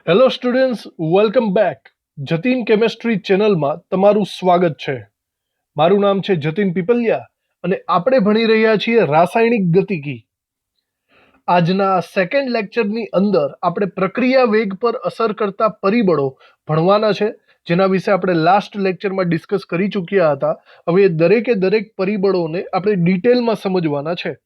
Hello students, welcome back. Jatin chemistry ચેનલમાં તમારું સ્વાગત છે. મારું નામ છે જતીન પીપલિયા અને આપણે ભણી રહ્યા છીએ રાસાયણિક ગતિકી. આજના સેકન્ડ લેક્ચરની અંદર આપણે પ્રક્રિયા વેગ પર અસર કરતા પરિબળો ભણવાના છે, જેના વિશે આપણે લાસ્ટ લેક્ચરમાં ડિસ્કસ કરી ચૂક્યા હતા. હવે દરેકે દરેક પરિબળોને આપણે ડિટેલમાં સમજવાના છે.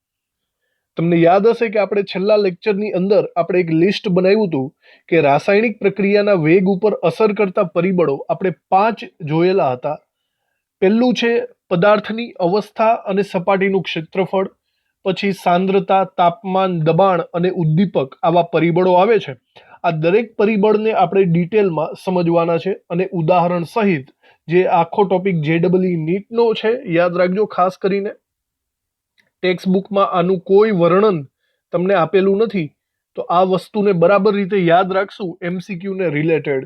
તમને યાદ હશે કે આપણે છેલ્લા લેક્ચરની અંદર આપણે એક લિસ્ટ બનાવ્યું હતું કે રાસાયણિક પ્રક્રિયાના વેગ ઉપર અસર કરતા પરિબળો આપણે 5 જોયેલા હતા. પહેલું છે પદાર્થની અવસ્થા અને સપાટીનું ક્ષેત્રફળ, પછી સાંદ્રતા, તાપમાન, દબાણ અને ઉદ્દીપક, આવા પરિબળો આવે છે. આ દરેક પરિબળને આપણે ડિટેલમાં સમજવાના છે અને ઉદાહરણ સહિત. જે આખો ટોપિક JEE નીટનો છે, યાદ રાખજો ખાસ કરીને. ટેક્સ્ટ બુકમાં આનું કોઈ વર્ણન તમને આપેલું નથી, તો આ વસ્તુને બરાબર રીતે યાદ રાખશું MCQ ને રિલેટેડ.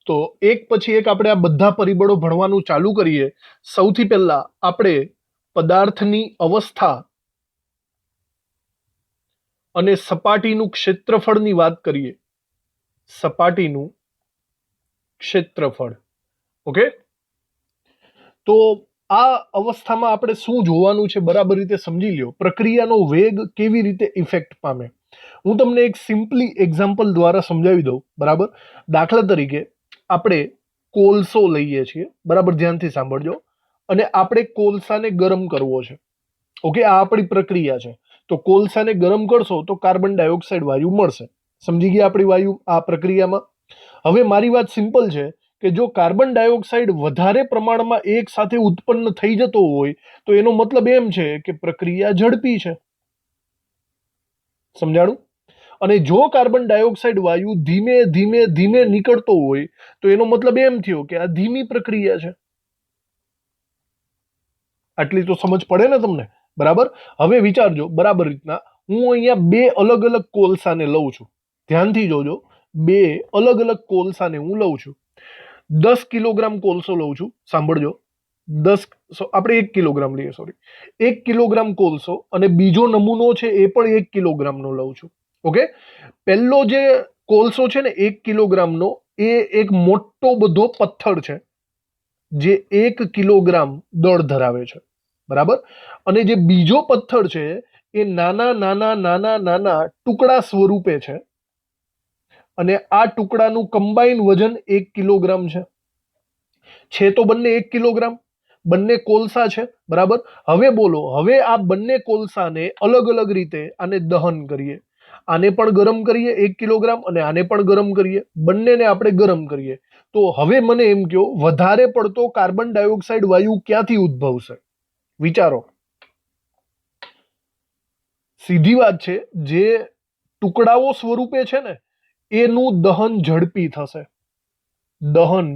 તો એક પછી એક આપણે આ બધા પરિબળો ભણવાનું ચાલુ કરીએ. સૌથી પહેલા આપણે પદાર્થની અવસ્થા અને સપાટીનું ક્ષેત્રફળની વાત કરીએ. સપાટીનું ક્ષેત્રફળ. ઓકે, તો આ અવસ્થામાં આપણે શું જોવાનું છે બરાબર રીતે સમજી લ્યો. પ્રક્રિયાનો વેગ કેવી રીતે ઇફેક્ટ પામે, હું તમને એક સિમ્પલી એક્ઝામ્પલ દ્વારા સમજાવી દઉં. બરાબર, દાખલા તરીકે આપણે કોલસો લઈએ છીએ, બરાબર, ધ્યાનથી સાંભળજો. અને આપણે કોલસાને ગરમ કરવો છે. ઓકે, આ આપણી પ્રક્રિયા છે. તો કોલસાને ગરમ કરશો તો કાર્બન ડાયોક્સાઇડ વાયુ મળશે. સમજી ગયા આપણી વાયુ આ પ્રક્રિયામાં. હવે મારી વાત સિમ્પલ છે કે જો કાર્બન ડાયોક્સાઇડ વધારે પ્રમાણમાં એક સાથે ઉત્પન્ન થઈ જતો હોય તો એનો મતલબ એમ છે કે પ્રક્રિયા ઝડપી છે. સમજાણું? અને જો કાર્બન ડાયોક્સાઇડ વાયુ ધીમે ધીમે ધીમે નીકળતો હોય તો એનો મતલબ એમ થયો કે આ ધીમી પ્રક્રિયા છે. આટલી તો સમજ પડે ને તમને? બરાબર. હવે વિચારજો બરાબર રીતના. હું અહીંયા બે અલગ અલગ કોલસાને લઉં છું. ધ્યાનથી જોજો, બે અલગ અલગ કોલસાને હું લઉં છું. 10 કિલોગ્રામ કોલસો લઉં છું. સાંભળજો, 10 આપણે 1 કિલોગ્રામ લઈએ, સોરી, 1 કિલોગ્રામ કોલસો. અને બીજો નમૂનો છે એ પણ 1 કિલોગ્રામનો લઉં છું. ઓકે, પહેલો જે કોલસો છે ને 1 કિલોગ્રામનો, એ એક મોટો બધો પથ્થર છે જે 1 કિલોગ્રામ દળ ધરાવે છે. બરાબર. અને જે બીજો પથ્થર છે એ નાના નાના નાના નાના ટુકડા સ્વરૂપે છે. અને આ ટુકડાનું કમ્બાઈન વજન 1 કિલોગ્રામ છે. તો બંને 1 કિલોગ્રામ, બંને કોલસા છે. બરાબર. હવે બોલો, હવે આ બંને કોલસાને અલગ અલગ રીતે આને દહન કરીએ. આને પણ ગરમ કરીએ 1 કિલોગ્રામ, અને આને પણ ગરમ કરીએ. બંનેને આપણે ગરમ કરીએ. તો હવે મને એમ કહો, વધારે પડતો કાર્બન ડાયોક્સાઇડ વાયુ ક્યાંથી ઉદ્ભવશે? વિચારો. સીધી વાત છે, જે ટુકડાઓ સ્વરૂપે છે ને એનું દહન ઝડપી થશે. દહન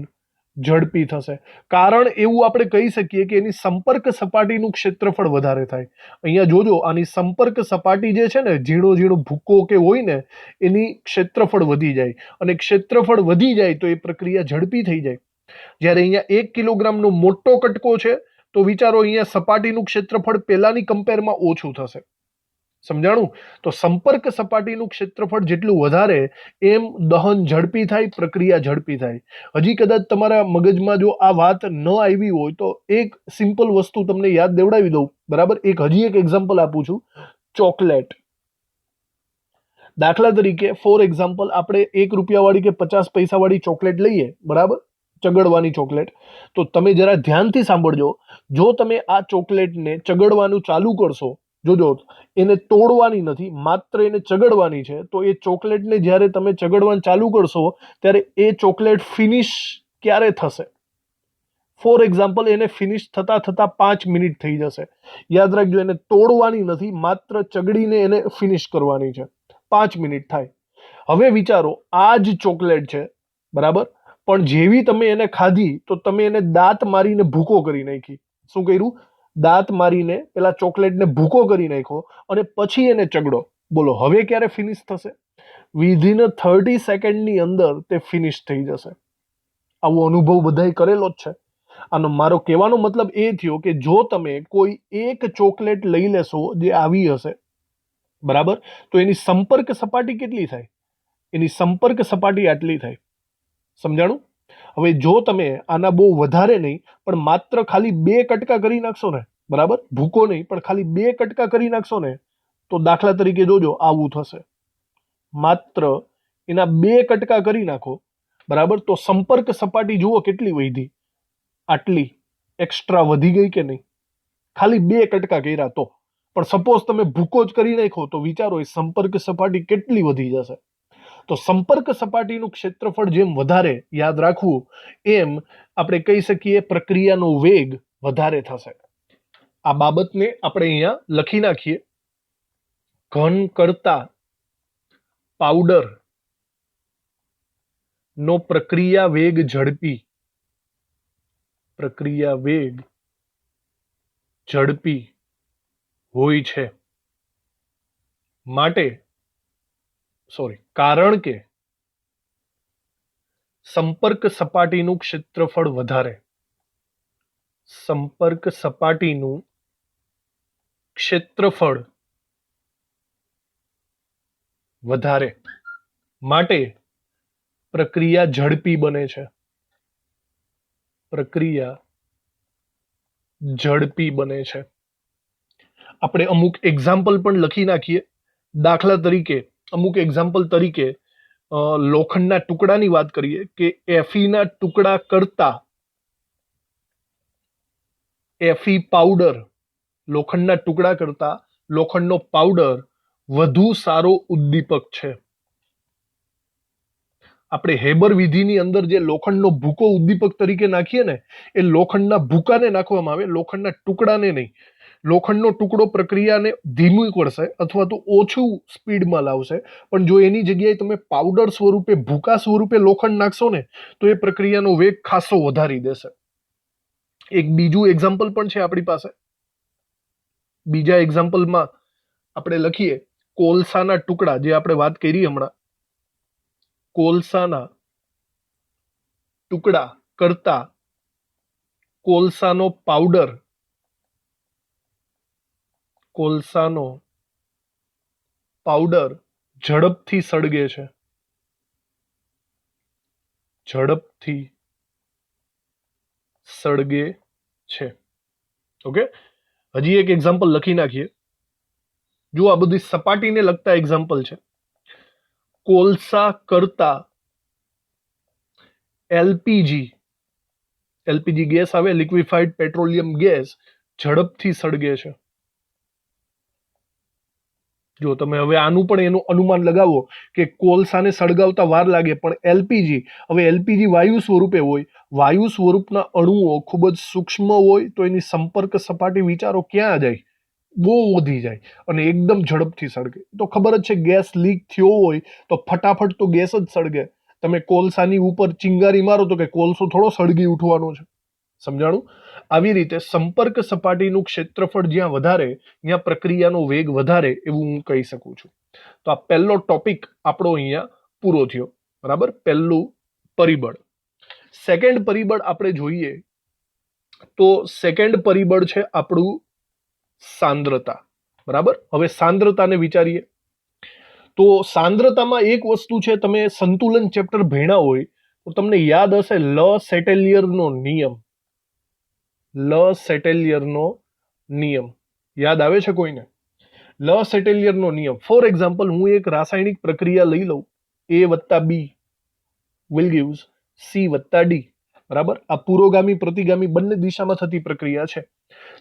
ઝડપી થશે. કારણ એવું આપણે કહી શકીએ કે એની સંપર્ક સપાટીનું ક્ષેત્રફળ વધારે થાય. અહીંયા જોજો, આની સંપર્ક સપાટી જે છે ને, ઝીણો ઝીણો ભૂકો કે હોય ને, એની ક્ષેત્રફળ વધી જાય. અને ક્ષેત્રફળ વધી જાય તો એ પ્રક્રિયા ઝડપી થઈ જાય. જ્યારે અહીંયા 1 કિલોગ્રામનો મોટો કટકો છે તો વિચારો, અહીંયા સપાટીનું ક્ષેત્રફળ પહેલાની કમ્પેરમાં ઓછું થશે. સમજાણું? તો સંપર્ક સપાટીનું ક્ષેત્રફળ જેટલું વધારે એમ દહન ઝડપી થાય, પ્રક્રિયા ઝડપી થાય. હજી કદાચ તમારા મગજમાં જો આ વાત ન આવી હોય તો એક સિમ્પલ વસ્તુ તમને યાદ દેવડાવી દઉં. બરાબર. હજી એક એક્ઝામ્પલ આપું છું. ચોકલેટ. દાખલા તરીકે ફોર એક્ઝામ્પલ, આપણે 1 રૂપિયાવાળી કે 50 પૈસાવાળી ચોકલેટ લઈએ. બરાબર, ચગડવાની ચોકલેટ. તો તમે જરા ધ્યાનથી સાંભળજો. જો તમે આ ચોકલેટને ચગડવાનું ચાલુ કરશો, જોજો, એને તોડવાની નથી, માત્ર એને ચગડવાની છે. તો એ ચોકલેટને જ્યારે તમે ચગડવાનું ચાલુ કરશો ત્યારે એ ચોકલેટ ફિનિશ ક્યારે થશે? ફોર એક્ઝામ્પલ, એને ફિનિશ થતા થતા 5 મિનિટ થઈ જશે. યાદ રાખજો, એને તોડવાની નથી, માત્ર ચગડીને એને ફિનિશ કરવાની છે. 5 મિનિટ થાય. હવે વિચારો, આ જ ચોકલેટ છે. બરાબર. પણ જેવી તમે એને ખાધી તો તમે એને દાંત મારીને ભૂકો કરી નાખી. શું કર્યું? દાંત મારીને પેલા ચોકલેટને ભૂકો કરી નાખ્યો અને પછી એને ચગડો. બોલો, હવે ક્યારે ફિનિશ થશે? વિધિન 30 સેકન્ડની અંદર તે ફિનિશ થઈ જશે. આવો અનુભવ બધાએ કરેલો જ છે. આનો મારો કહેવાનો મતલબ એ થયો કે જો તમે કોઈ એક ચોકલેટ લઈ લેશો જે આવી હશે, બરાબર, તો એની સંપર્ક સપાટી કેટલી થાય? એની સંપર્ક સપાટી આટલી થાય. સમજાણું? હવે જો તમે આના બહુ વધારે નહીં પણ માત્ર ખાલી 2 કટકા કરી નાખશો ને, બરાબર, ભૂકો નહીં પણ ખાલી 2 કટકા કરી નાખશો ને, તો દાખલા તરીકે જોજો આવું થશે. માત્ર એના 2 કટકા કરી નાખો, બરાબર, તો સંપર્ક સપાટી જુઓ કેટલી વધી, આટલી એક્સ્ટ્રા વધી ગઈ કે નહીં? ખાલી 2 કટકા કર્યા તો. પણ સપોઝ તમે ભૂકો જ કરી નાખો તો વિચારો એ સંપર્ક સપાટી કેટલી વધી જશે. તો સંપર્ક સપાટીનું ક્ષેત્રફળ જેમ વધારે, યાદ રાખવું, એમ આપણે કહી શકીએ પ્રક્રિયાનો વેગ વધારે થશે. આ બાબતને આપણે અહીંયા લખી નાખીએ. ઘન કરતા પાવડર નો પ્રક્રિયા વેગ ઝડપી, પ્રક્રિયા વેગ ઝડપી હોય છે માટે કારણ કે સંપર્ક સપાટીનું ક્ષેત્રફળ વધારે, સંપર્ક સપાટીનું ક્ષેત્રફળ વધારે માટે પ્રક્રિયા ઝડપી બને છે, પ્રક્રિયા ઝડપી બને છે. આપણે અમુક એક્ઝામ્પલ પણ લખી નાખીએ. દાખલા તરીકે અમુક એક્ઝામ્પલ તરીકે લોખંડના ટુકડાની વાત કરીએ કે એફીના ટુકડા કરતા એફી પાવડર, લોખંડના ટુકડા કરતા લોખંડનો પાવડર વધુ સારો ઉદ્દીપક છે. આપણે હેબર વિધિની અંદર જે લોખંડનો ભૂકો ઉદ્દીપક તરીકે નાખીએ ને, એ લોખંડના ભૂકાને નાખવામાં આવે, લોખંડના ટુકડાને નહીં. લોખંડનો ટુકડો પ્રક્રિયાને ધીમી કરશે અથવા તો ઓછું સ્પીડમાં લાવશે, પણ જો એની જગ્યાએ તમે પાવડર સ્વરૂપે, ભૂકા સ્વરૂપે લોખંડ નાખશો ને, તો એ પ્રક્રિયાનો વેગ ખાસો વધારી દેશે. એક બીજું એક્ઝામ્પલ પણ છે આપણી પાસે. બીજા એક્ઝામ્પલમાં આપણે લખીએ કોલસાના ટુકડા, જે આપણે વાત કરી હમણાં, કોલસાના ટુકડા કરતા કોલસાનો પાવડર, કોલસાનો પાવડર ઝડપથી સળગે છે, ઝડપથી સળગે છે. ઓકે, હજી એક એક્ઝામ્પલ લખી નાખીએ. જો આ બધી સપાટીને લગતા એક્ઝામ્પલ છે. કોલસા કરતા એલપીજી, એલપીજી ગેસ આવે, લિક્વિફાઈડ પેટ્રોલિયમ ગેસ, ઝડપથી સળગે છે. જો તમે હવે આનું પણ એનું અનુમાન લગાવો કે કોલસાને સળગાવતા વાર લાગે, પણ એલપીજી, હવે એલપીજી વાયુ સ્વરૂપે હોય, વાયુ સ્વરૂપના અણુઓ ખૂબ જ સૂક્ષ્મ હોય, તો એની સંપર્ક સપાટી વિચારો ક્યાં જાય, બહુ વધી જાય અને એકદમ ઝડપથી સળગે. તો ખબર જ છે ગેસ લીક થયો હોય તો ફટાફટ તો ગેસ જ સળગે. તમે કોલસાની ઉપર ચિંગારી મારો તો કે કોલસો થોડો સળગી ઉઠવાનો છે. સમજાણું? આવી રીતે સંપર્ક સપાટીનું ક્ષેત્રફળ જ્યાં વધારે, ત્યાં પ્રક્રિયાનો વેગ વધારે, એવું હું કહી શકું છું. તો આ પહેલો ટોપિક આપણો અહીંયા પૂરો થયો. બરાબર, પહેલું પરિબળ. સેકન્ડ પરિબળ આપણે જોઈએ તો સેકન્ડ પરિબળ છે આપણું સાંદ્રતા. બરાબર, હવે સાંદ્રતાને વિચારીએ તો સાંદ્રતામાં એક વસ્તુ છે, તમે સંતુલન ચેપ્ટર ભણ્યા હોય તો તમને યાદ હશે લ સેટેલિયરનો નિયમ. લ સેટેલિયરનો નિયમ યાદ આવે છે કોઈને? લ સેટેલિયરનો નિયમ. ફોર એક્ઝામ્પલ, હું એક રાસાયણિક પ્રક્રિયા લઈ લઉં, A + B will gives C + D. બરાબર, આ પુરોગામી પ્રતિગામી બંને દિશામાં થતી પ્રક્રિયા છે.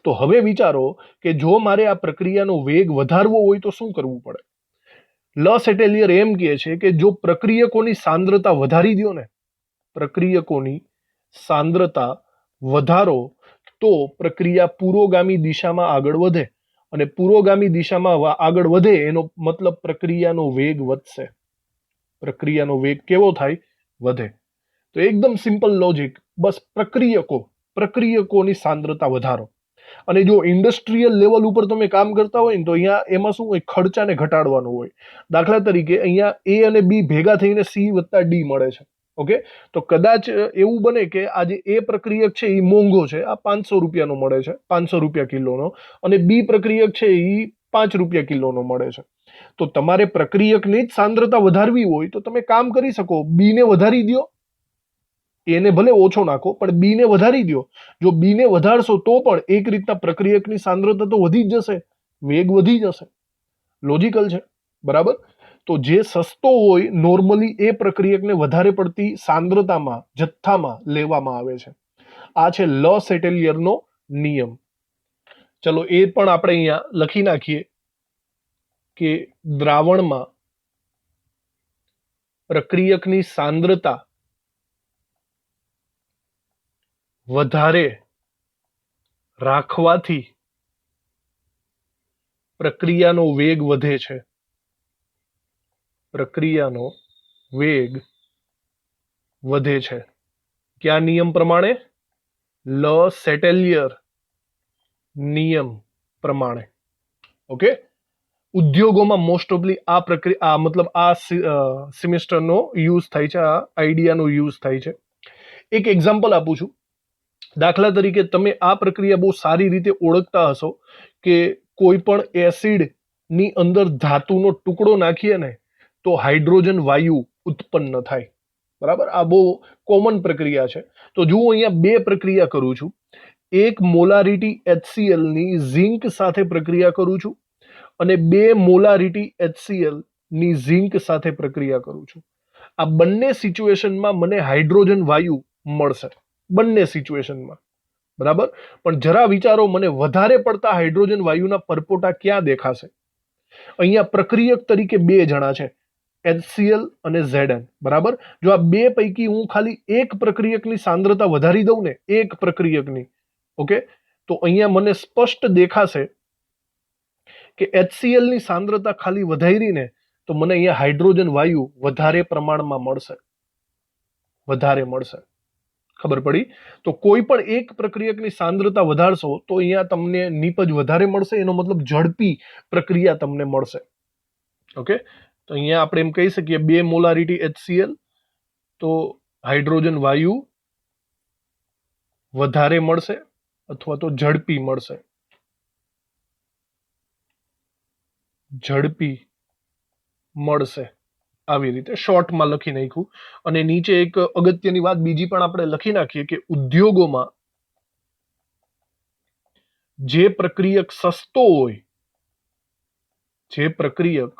તો હવે વિચારો કે જો મારે આ પ્રક્રિયાનો વેગ વધારવો હોય તો શું કરવું પડે? લ સેટેલિયર એમ કહે છે કે જો પ્રક્રિયકોની સાંદ્રતા વધારી દો ને, પ્રક્રિયકોની સાંદ્રતા વધારો તો પ્રક્રિયા પુરોગામી દિશામાં આગળ વધે, અને પુરોગામી દિશામાં આગળ વધે એનો મતલબ પ્રક્રિયાનો વેગ વધશે. પ્રક્રિયાનો વેગ કેવો થાય? વધે. તો એકદમ સિમ્પલ લોજિક, બસ પ્રક્રિયકોની સાંદ્રતા વધારો. અને જો ઇન્ડસ્ટ્રીયલ લેવલ ઉપર તમે કામ કરતા હોય ને તો અહીંયા એમાં શું હોય? ખર્ચાને ઘટાડવાનું હોય. દાખલા તરીકે અહીંયા A અને B ભેગા થઈને C + D મળે છે. ઓકે, તો કદાચ એવું બને કે આ જે A પ્રક્રિયક છે એ મોંઘો છે, આ 500 રૂપિયાનો મળે છે, 500 રૂપિયા કિલોનો, અને B પ્રક્રિયક છે એ ₹5 કિલોનો મળે છે. તો તમારે પ્રક્રિયકની જ સાંદ્રતા વધારવી હોય તો તમે કામ કરી શકો, બી ને વધારી દો, એને ભલે ઓછો નાખો પણ બી ને વધારી દો. જો બી ને વધારશો તો પણ એક રીતના પ્રક્રિયકની સાંદ્રતા તો વધી જ જશે, વેગ વધી જશે. લોજિકલ છે, બરાબર. તો જે સસ્તો હોય નોર્મલી એ પ્રક્રિયકને વધારે પડતી સાંદ્રતામાં, જથ્થામાં લેવામાં આવે છે. આ છે લ સેટેલિયરનો નિયમ. ચલો એ પણ આપણે અહીંયા લખી નાખીએ કે દ્રાવણમાં પ્રક્રિયકની સાંદ્રતા વધારે રાખવાથી પ્રક્રિયાનો વેગ વધે છે. પ્રક્રિયાનો વેગ વધે છે. કયા નિયમ પ્રમાણે? લ સેટેલિયર નિયમ પ્રમાણે. ઓકે. ઉદ્યોગોમાં મોસ્ટ ઓફલી આ પ્રક્રિયા મતલબ આ સેમેસ્ટરનો યુઝ થાય છે, આ આઈડિયાનો યુઝ થાય છે. એક એક્ઝામ્પલ આપું છું. દાખલા તરીકે તમે આ પ્રક્રિયા બહુ સારી રીતે ઓળખતા હશો કે કોઈ પણ એસિડની અંદર ધાતુનો ટુકડો નાખીએ ને તો હાઇડ્રોજન વાયુ ઉત્પન્ન થાય, બરાબર. આ બહુ કોમન પ્રક્રિયા છે. તો જુઓ અહીંયા બે પ્રક્રિયા કરું છું. એક મોલારિટી HCl ની ઝિંક સાથે પ્રક્રિયા કરું છું અને 2 મોલારિટી HCl ની ઝિંક સાથે પ્રક્રિયા કરું છું. આ બંને સિચ્યુએશનમાં મને હાઇડ્રોજન વાયુ મળશે, બંને સિચ્યુએશનમાં, બરાબર. પણ જરા વિચારો, મને વધારે પડતા હાઇડ્રોજન વાયુના પરપોટા ક્યાં દેખાશે? અહીંયા પ્રક્રિયક તરીકે 2 જણા છે, HCl અને Zn, બરાબર. જો આ બે પૈકી હું ખાલી એક પ્રક્રિયકની સાંદ્રતા વધારી દઉં ને, એક પ્રક્રિયકની, ઓકે, તો અહીંયા મને સ્પષ્ટ દેખાશે કે HCl ની સાંદ્રતા ખાલી વધારીને તો મને અહીંયા હાઇડ્રોજન વાયુ વધારે પ્રમાણમાં મળશે, વધારે મળશે. ખબર પડી? તો કોઈ પણ એક પ્રક્રિયકની સાંદ્રતા વધારશો તો અહીંયા તમને નીપજ વધારે મળશે, એનો મતલબ ઝડપી પ્રક્રિયા તમને મળશે. ઓકે. તો અહીંયા આપણે એમ કહી શકીએ 2 મોલારિટી HCl તો હાઇડ્રોજન વાયુ વધારે મળશે અથવા તો ઝડપી મળશે, ઝડપી મળશે. આવી રીતે શોર્ટમાં લખી નાખ્યું. અને નીચે એક અગત્યની વાત બીજી પણ આપણે લખી નાખીએ કે ઉદ્યોગોમાં જે પ્રક્રિયક સસ્તો હોય, જે પ્રક્રિયક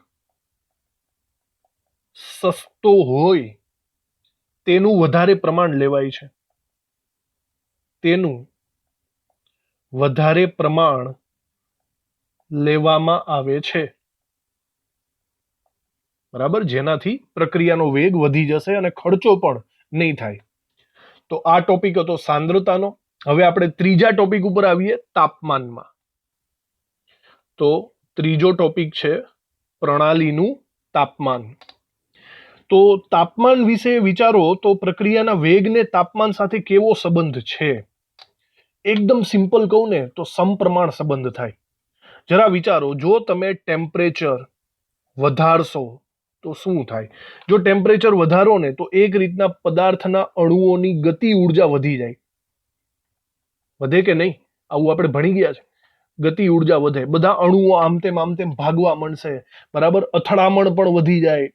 સસ્તો હોય તેનું વધારે પ્રમાણ લેવાય છે, તેનું વધારે પ્રમાણ લેવામાં આવે છે, બરાબર. જેનાથી પ્રક્રિયાનો વેગ વધી જશે અને ખર્ચો પણ નહીં થાય. તો આ ટોપિક હતો સાંદ્રતાનો. હવે આપણે ત્રીજા ટોપિક ઉપર આવીએ, તાપમાનમાં. તો ત્રીજો ટોપિક છે પ્રણાલીનું તાપમાન. તો તાપમાન વિશે વિચારો તો પ્રક્રિયાના વેગને તાપમાન સાથે કેવો સંબંધ છે? એકદમ સિમ્પલ કહું ને તો સમપ્રમાણ સંબંધ થાય. જરા વિચારો, જો તમે ટેમ્પરેચર વધારશો તો શું થાય? જો ટેમ્પરેચર વધારો ને તો એક રીતના પદાર્થના અણુઓની ગતિ ઉર્જા વધી જાય. વધે કે નહીં? આવું આપણે ભણી ગયા છે. ગતિ ઉર્જા વધે, બધા અણુઓ આમ તેમ ભાગવા માંડશે, બરાબર. અથડામણ પણ વધી જાય,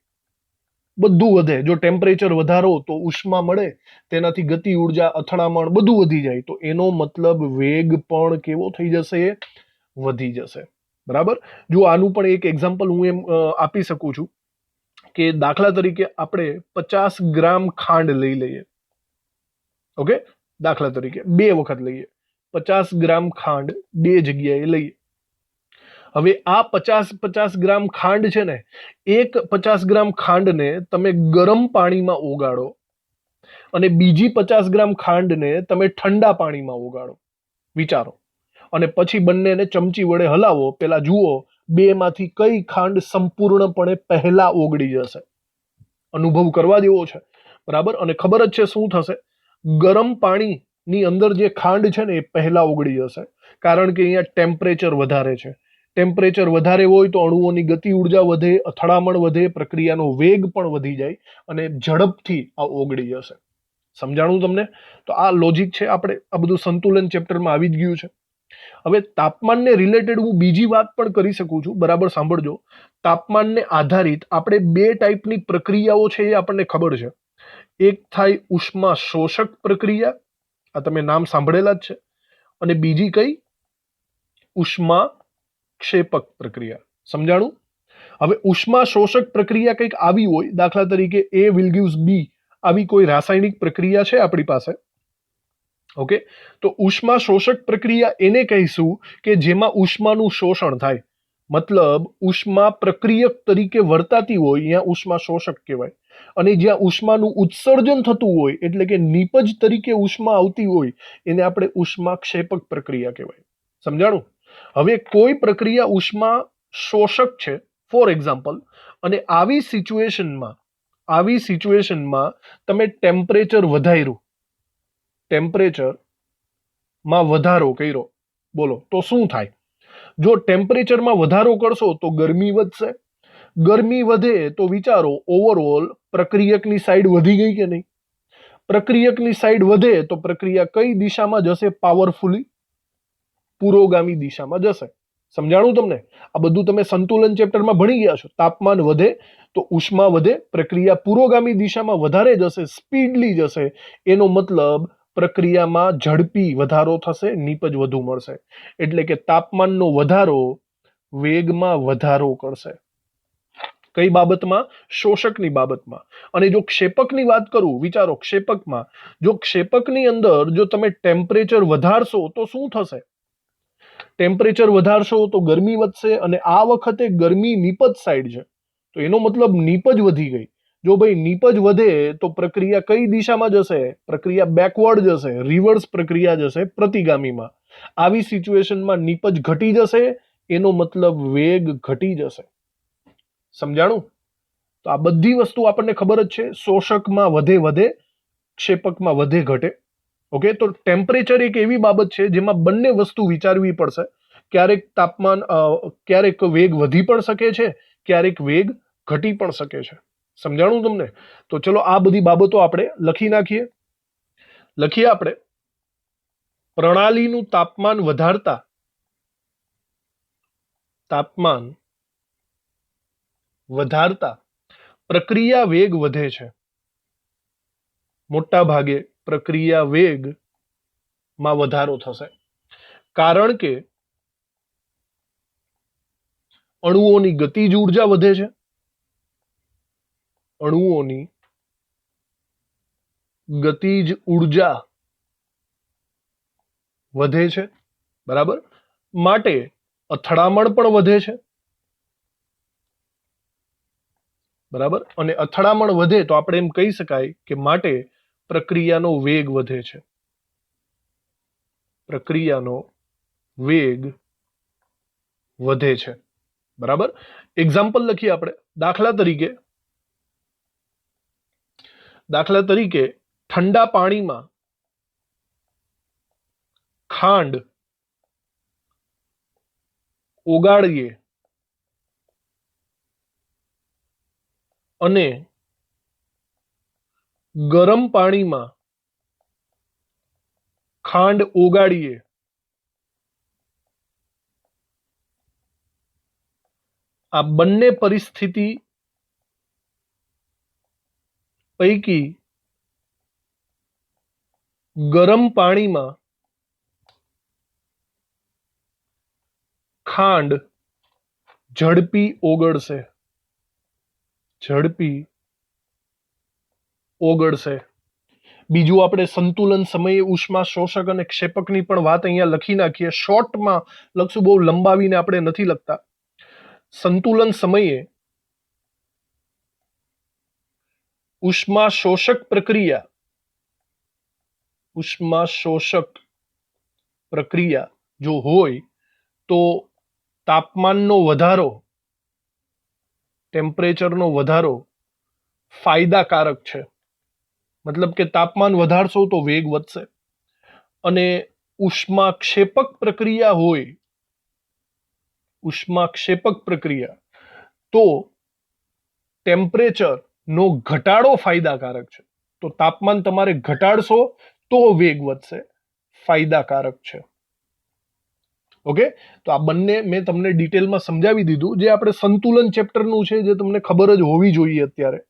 બધું વધે. જો ટેમ્પરેચર વધારો તો ઉષ્મા મળે, તેનાથી ગતિ ઉર્જા, અથડામણ બધું વધી જાય. તો એનો મતલબ વેગ પણ કેવો થઈ જશે? વધી જશે, બરાબર. જો આનું પણ એક એક્ઝામ્પલ હું એમ આપી શકું છું કે દાખલા તરીકે આપણે 50 ગ્રામ ખાંડ લઈ લઈએ. ઓકે, દાખલા તરીકે 2 વખત લઈએ. 50 ગ્રામ ખાંડ 2 જગ્યાએ લઈએ. હવે આ 50 ગ્રામ ખાંડ છે ને, એક 50 ગ્રામ ખાંડને તમે ગરમ પાણીમાં ઓગાળો અને બીજી 50 ગ્રામ ખાંડને તમે ઠંડા પાણીમાં ઓગાળો. વિચારો. અને પછી બંનેને ચમચી વડે હલાવો. પેલા જુઓ બેમાંથી કઈ ખાંડ સંપૂર્ણપણે પહેલા ઓગળી જશે. અનુભવ કરવા જેવો છે, બરાબર. અને ખબર જ છે શું થશે? ગરમ પાણીની અંદર જે ખાંડ છે ને એ પહેલા ઓગળી જશે, કારણ કે અહીંયા ટેમ્પરેચર વધારે છે. ટેમ્પરેચર વધારે હોય તો અણુઓની ગતિ ઉર્જા વધે, અથડામણ વધે, પ્રક્રિયાનો વેગ પણ વધી જાય અને ઝડપથી આ ઓગળી જશે. સમજાણું તમને? તો આ લોજિક છે. આપણે આ બધું સંતુલન ચેપ્ટરમાં આવી જ ગયું છે. હવે તાપમાનને રિલેટેડ હું બીજી વાત પણ કરી શકું છું, બરાબર સાંભળજો. તાપમાનને આધારિત આપણે બે ટાઈપની પ્રક્રિયાઓ છે એ આપણને ખબર છે. એક થાય ઉષ્મા શોષક પ્રક્રિયા, આ તમે નામ સાંભળેલા જ છે, અને બીજી કઈ ઉષ્મા ક્ષેપક પ્રક્રિયા. સમજાણું? હવે ઉષ્મા શોષક પ્રક્રિયા કંઈક આવી હોય, દાખલા તરીકે A will gives B, આવી કોઈ રાસાયણિક પ્રક્રિયા છે આપણી પાસે. ઓકે, તો ઉષ્મા શોષક પ્રક્રિયા એને કહીશું કે જેમાં ઉષ્માનું શોષણ થાય, મતલબ ઉષ્મા પ્રક્રિયક તરીકે વર્તાતી હોય ત્યાં ઉષ્મા શોષક કહેવાય. અને જ્યાં ઉષ્માનું ઉત્સર્જન થતું હોય એટલે કે નિપજ તરીકે ઉષ્મા આવતી હોય એને આપણે ઉષ્મા ક્ષેપક પ્રક્રિયા કહેવાય. સમજાણું? હવે કોઈ પ્રક્રિયા ઉષ્મા શોષક છે ફોર એક્ઝામ્પલ, અને આવી સિચ્યુએશનમાં તમે ટેમ્પરેચર વધાર્યું, ટેમ્પરેચરમાં વધારો કર્યો, બોલો તો શું થાય? જો ટેમ્પરેચરમાં વધારો કરશો તો ગરમી વધશે. ગરમી વધે તો વિચારો ઓવરઓલ પ્રક્રિયકની સાઈડ વધી ગઈ કે નહીં? પ્રક્રિયકની સાઈડ વધે તો પ્રક્રિયા કઈ દિશામાં જશે? પાવરફુલી પુરોગામી દિશામાં જશે. સમજાણું તમને? આ બધું તમે સંતુલન ચેપ્ટરમાં ભણી ગયા છો. તાપમાન વધે તો ઉષ્મા વધે, પ્રક્રિયા પુરોગામી દિશામાં વધારે જશે, સ્પીડલી જશે, એનો મતલબ પ્રક્રિયામાં ઝડપી વધારો થશે, નીપજ વધુ મળશે. એટલે કે તાપમાનનો વધારો વેગમાં વધારો કરશે. કઈ બાબતમાં? શોષકની બાબતમાં. અને જો ક્ષેપકની વાત કરું, વિચારો ક્ષેપકમાં, જો ક્ષેપકની અંદર જો તમે ટેમ્પરેચર વધારશો તો શું થશે? ટેમ્પરેચર વધારશો તો ગરમી વધશે, અને આ વખતે ગરમી નીપજ સાઈડ છે, તો એનો મતલબ નીપજ વધી ગઈ. જો ભાઈ નીપજ વધે તો પ્રક્રિયા કઈ દિશામાં જશે? પ્રક્રિયા બેકવર્ડ જશે, રિવર્સ પ્રક્રિયા જશે, પ્રતિગામીમાં. આવી સિચ્યુએશનમાં નીપજ ઘટી જશે, એનો મતલબ વેગ ઘટી જશે. સમજાણું? તો આ બધી વસ્તુ આપણને ખબર જ છે. શોષકમાં વધે, ક્ષેપકમાં વધે ઘટે. ઓકે, તો ટેમ્પરેચર એક એવી બાબત છે જેમાં બંને વસ્તુ વિચારવી પડશે. ક્યારેક તાપમાન, ક્યારેક વેગ વધી પણ શકે છે, ક્યારેક વેગ ઘટી પણ શકે છે. સમજાણું તમને? તો ચલો આ બધી બાબતો આપણે લખી નાખીએ. લખીએ આપણે, પ્રણાલીનું તાપમાન વધારતા પ્રક્રિયા વેગ વધે છે. મોટા ભાગે પ્રક્રિયા વેગમાં વધારો થશે, કારણ કે અણુઓની ગતિજ ઉર્જા વધે છે. અણુઓની ગતિજ ઉર્જા વધે છે, બરાબર? માટે અથડામણ પણ વધે છે, બરાબર? અને અથડામણ વધે તો આપણે એમ કહી શકાય કે માટે પ્રક્રિયાનો વેગ વધે છે. પ્રક્રિયાનો વેગ વધે છે, બરાબર? એક્ઝામ્પલ લખીએ આપણે. દાખલા તરીકે ઠંડા પાણીમાં ખાંડ ઓગાળીએ અને ગરમ પાણીમાં ખાંડ ઓગાળીએ, આ બંને પરિસ્થિતિ પૈકી ગરમ પાણીમાં ખાંડ ઝડપી ઓગળશે. બીજું આપણે સંતુલન સમયે ઉષ્મા શોષક અને ક્ષેપકની પણ વાત અહીંયા લખી નાખીએ. શોર્ટમાં લખશું, બહુ લંબાવીને આપણે નથી લખતા. સંતુલન સમયે ઉષ્મા શોષક પ્રક્રિયા જો હોય તો તાપમાનનો વધારો, ટેમ્પરેચરનો વધારો ફાયદાકારક છે. મતલબ કે તાપમાન વધારશો તો વેગ વધશે. અને ઉષ્મા ક્ષેપક પ્રક્રિયા તો ટેમ્પરેચરનો ઘટાડો ફાયદાકારક છે. તો તાપમાન તમારે ઘટાડશો તો વેગ વધશે, ફાયદાકારક છે. ઓકે, તો આ બંને મેં તમને ડિટેલમાં સમજાવી દીધું, જે આપણે સંતુલન ચેપ્ટરનું છે, જે તમને ખબર જ હોવી જોઈએ અત્યારે.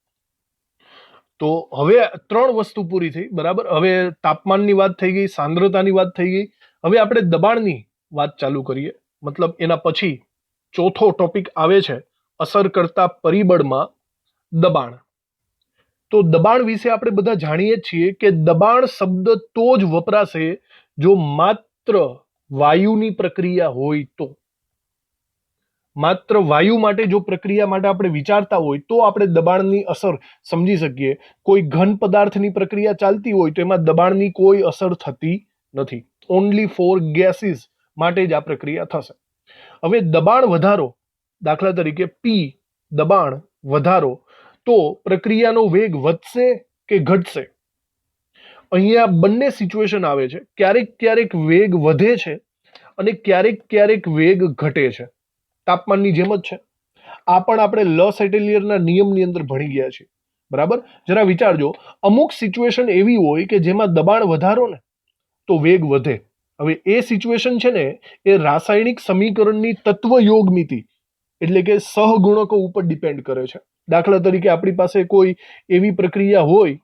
તો હવે 3 વસ્તુ પૂરી થઈ, બરાબર. હવે તાપમાનની વાત થઈ ગઈ, સાંદ્રતાની વાત થઈ ગઈ. હવે આપણે દબાણની વાત ચાલુ કરીએ. મતલબ એના પછી ચોથો ટોપિક આવે છે અસર કરતા પરિબળમાં દબાણ. તો દબાણ વિશે આપણે બધા જાણીએ છીએ કે દબાણ શબ્દ તો જ વપરાશે જો માત્ર વાયુની પ્રક્રિયા હોય તો. માત્ર વાયુ માટે જો પ્રક્રિયા માટે આપણે વિચારતા હોય તો આપણે દબાણની અસર સમજી શકીએ. કોઈ ઘન પદાર્થની પ્રક્રિયા ચાલતી હોય તો એમાં દબાણની કોઈ અસર થતી નથી. ઓનલી ફોર ગેસીસ માટે જ આ પ્રક્રિયા થશે. હવે દબાણ વધારો, દાખલા તરીકે પી દબાણ વધારો, તો પ્રક્રિયાનો વેગ વધશે કે ઘટશે? અહીંયા બંને સિચ્યુએશન આવે છે. ક્યારેક ક્યારેક વેગ વધે છે અને ક્યારેક ક્યારેક વેગ ઘટે છે. તાપમાનની જેમ જ છે. આ પણ આપણે લસ એટેલિયરના નિયમની અંદર ભણી ગયા છીએ, બરાબર. જરા વિચારજો, અમુક સિચ્યુએશન એવી હોય કે જેમાં દબાણ વધારો ને તો વેગ વધે. હવે એ સિચ્યુએશન છે ને એ રાસાયણિક સમીકરણની તત્વ યોગમિતિ એટલે કે સહગુણકો ઉપર ડિપેન્ડ કરે છે. દાખલા તરીકે આપણી પાસે કોઈ એવી પ્રક્રિયા હોય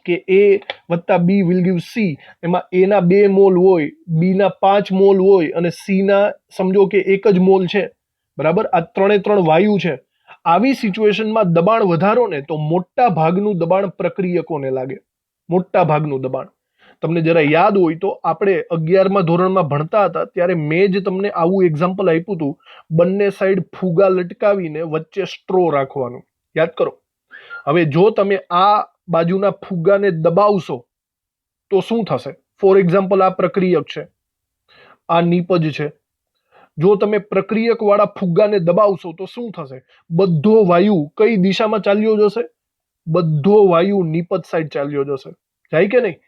કે A વત્તા B વિલ ગીવ C, એમાં A ના 2 મોલ હોય, B ના 5 મોલ હોય અને C ના સમજો કે 1 જ મોલ છે, બરાબર. આ 3 વાયુ છે. આવી સિચ્યુએશનમાં દબાણ વધારો ને તો મોટા ભાગનું દબાણ પ્રક્રિયકોને લાગે. મોટા ભાગનું દબાણ. તમને જરા યાદ હોય તો આપણે 11મા ધોરણમાં ભણતા હતા ત્યારે મેં જ તમને આવું એક્ઝામ્પલ આપ્યું હતું. બંને સાઈડ ફુગા લટકાવીને વચ્ચે સ્ટ્રો રાખવાનું. યાદ કરો. હવે જો તમે આ બાજુના ફુગાને દબાવશો તો શું થશે? ફોર એક્ઝામ્પલ આ પ્રક્રિયક છે, આ નીપજ છે. જો તમે પ્રક્રિયક વાળા ફુગ્ગાને દબાવશો તો શું થશે? બધો વાયુ કઈ દિશામાં ચાલ્યો જશે? બધો વાયુ નીપજ સાઈડ ચાલ્યો જશે. જાય કે નહીં?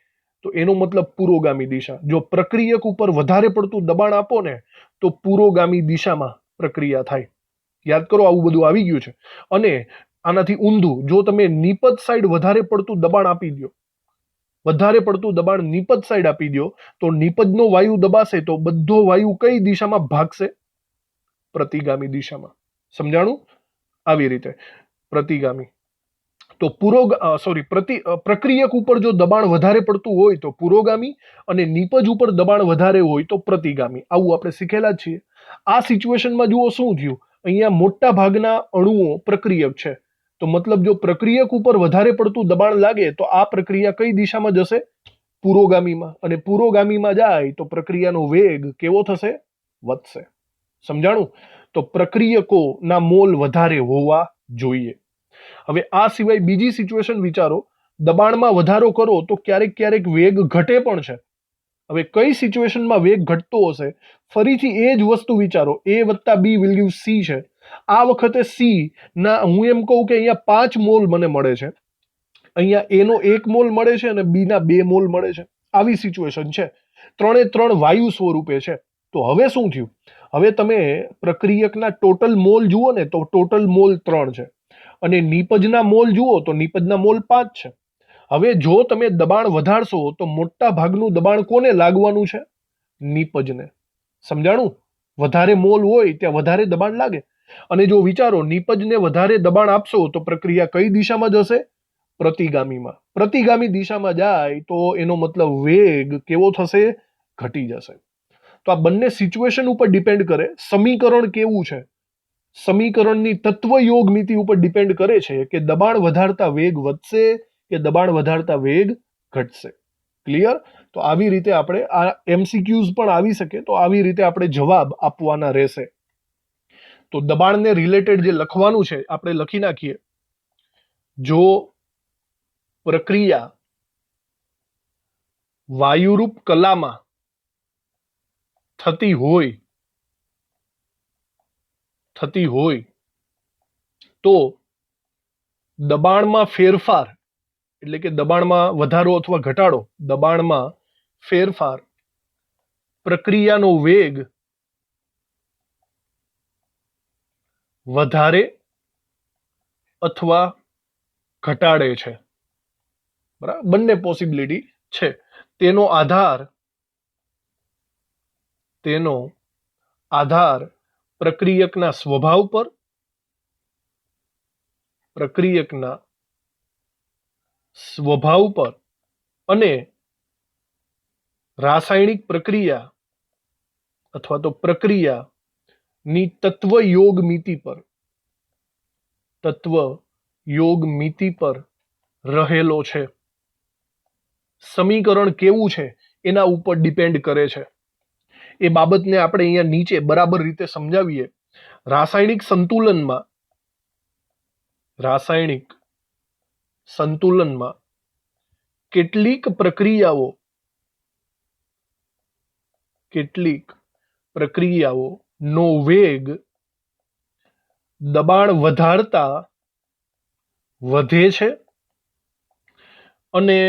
તો એનો મતલબ પુરોગામી દિશા. જો પ્રક્રિયક ઉપર વધારે પડતું દબાણ આપો ને તો પુરોગામી દિશામાં પ્રક્રિયા થાય. યાદ કરો, આવું બધું આવી ગયું છે. અને આનાથી ઊંધું, જો તમે નીપજ સાઈડ વધારે પડતું દબાણ આપી દો, વધારે પડતું દબાણ નીપજ સાઈડ આપી દો, તો નીપજનો વાયુ દબાશે તો બધો વાયુ કઈ દિશામાં ભાગશે? પ્રતિગામી દિશામાં. સમજાણું? આવી રીતે પ્રતિગામી. તો પ્રક્રિયક ઉપર જો દબાણ વધારે પડતું હોય તો પુરોગામી અને નીપજ ઉપર દબાણ વધારે હોય તો પ્રતિગામી. આવું આપણે શીખેલા છીએ. આ સિચ્યુએશનમાં જુઓ શું થયું. અહીંયા મોટા ભાગના અણુઓ પ્રક્રિયક છે, તો મતલબ જો પ્રક્રિયક ઉપર વધારે પડતું દબાણ લાગે તો આ પ્રક્રિયા કઈ દિશામાં જશે? પુરોગામીમાં. અને પુરોગામીમાં જાય તો પ્રક્રિયાનો વેગ કેવો થશે? વધશે. સમજાણું? તો પ્રક્રિયકોના મોલ વધારે હોવા જોઈએ. હવે આ સિવાય બીજી સિચ્યુએશન વિચારો. દબાણમાં વધારો કરો તો ક્યારેક ક્યારેક વેગ ઘટે પણ છે. હવે કઈ સિચ્યુએશનમાં વેગ ઘટતો હશે? ફરીથી એ જ વસ્તુ વિચારો. A વત્તા B વિલ ગીવ C છે. આ વખતે C ના હું એમ કહું કે અહીંયા 5 મોલ મને મળે છે, અહીંયા A નો 1 મોલ મળે છે અને B ના 2 મોલ મળે છે. આવી સિચ્યુએશન છે. 3 વાયુ સ્વરૂપે છે. તો હવે શું થયું? હવે તમે પ્રક્રિયકના ટોટલ મોલ જુઓ ને તો ટોટલ મોલ 3 છે અને નીપજના મોલ જુઓ તો નીપજના મોલ 5 છે. હવે જો તમે દબાણ વધારશો તો મોટા ભાગનું દબાણ કોને લાગવાનું છે? નીપજને. સમજાણું? વધારે મોલ હોય ત્યાં વધારે દબાણ લાગે. અને જો વિચારો, નીપજને વધારે દબાણ આપશો તો પ્રક્રિયા કઈ દિશામાં જશે? પ્રતિગામીમાં. પ્રતિગામી દિશામાં જાય તો એનો મતલબ વેગ કેવો થશે? ઘટી જશે. તો આ બંને સિચ્યુએશન ઉપર ડિપેન્ડ કરે. સમીકરણ કેવું છે? સમીકરણની તત્વ યોગમિતિ ઉપર ડિપેન્ડ કરે છે કે દબાણ વધારતા વેગ વધશે કે દબાણ વધારતા વેગ ઘટશે. ક્લિયર? તો આવી રીતે આપણે આ MCQs પણ આવી શકે, તો આવી રીતે આપણે જવાબ આપવાના રહેશે. તો દબાણને રિલેટેડ જે લખવાનું છે આપણે લખી નાખીએ. જો પ્રક્રિયા વાયુરૂપ કલામાં થતી હોય તો દબાણમાં ફેરફાર એટલે કે દબાણમાં વધારો અથવા ઘટાડો, દબાણમાં ફેરફાર પ્રક્રિયાનો વેગ વધારે અથવા ઘટાડે છે. બરાબર? બંને પોસિબિલિટી છે. તેનો આધાર આધાર પ્રક્રિયકના સ્વભાવ પર, પ્રક્રિયકના સ્વભાવ પર અને રાસાયણિક પ્રક્રિયા અથવા તો પ્રક્રિયાની તત્વ યોગ મિતિ પર, તત્વ યોગ મિતિ પર રહેલો છે. સમીકરણ કેવું છે એના ઉપર ડિપેન્ડ કરે છે. એ બાબતને આપણે અહીંયા નીચે બરાબર રીતે સમજાવીએ. રાસાયણિક સંતુલનમાં કેટલીક પ્રક્રિયાઓનો વેગ દબાણ વધારતા વધે છે અને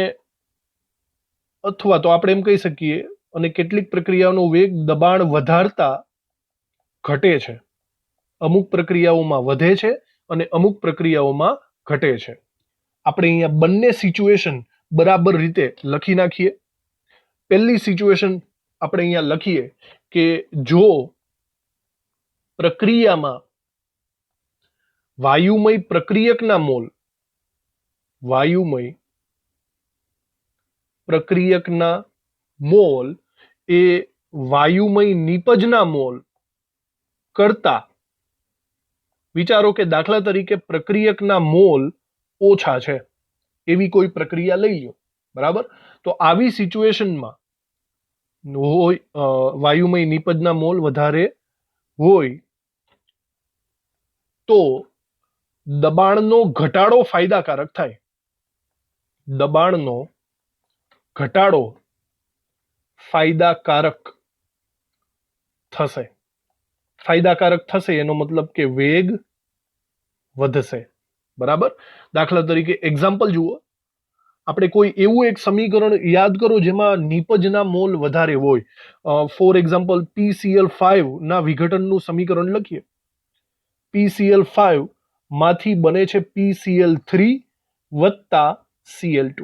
અથવા તો આપણે એમ કહી શકીએ અને કેટલીક પ્રક્રિયાઓનો વેગ દબાણ વધારતા ઘટે છે. અમુક પ્રક્રિયાઓમાં વધે છે અને અમુક પ્રક્રિયાઓમાં ઘટે છે. આપણે અહીંયા બંને સિચ્યુએશન બરાબર રીતે લખી નાખીએ. પહેલી સિચ્યુએશન આપણે અહીંયા લખીએ કે જો પ્રક્રિયામાં વાયુમય પ્રક્રિયકના મોલ એ વાયુમય નિપજના મોલ કરતા, વિચારો કે દાખલા તરીકે પ્રક્રિયકના મોલ ઓછા છે એવી કોઈ પ્રક્રિયા લઈ લો, બરાબર? તો આવી સિચ્યુએશનમાં વાયુમય નિપજના મોલ વધારે હોય તો દબાણનો ઘટાડો ફાયદાકારક થાય. દબાણનો ઘટાડો ફાયદાકારક થશે એનો મતલબ કે વેગ વધશે, બરાબર? દાખલા તરીકે એક્ઝામ્પલ જુઓ. આપણે કોઈ એવું એક સમીકરણ યાદ કરો જેમાં નિપજના મોલ વધારે હોય. ફોર એક્ઝામ્પલ PCl5 ના વિઘટનનું સમીકરણ લખીએ. PCl5 માંથી બને છે PCl3 વત્તા Cl2.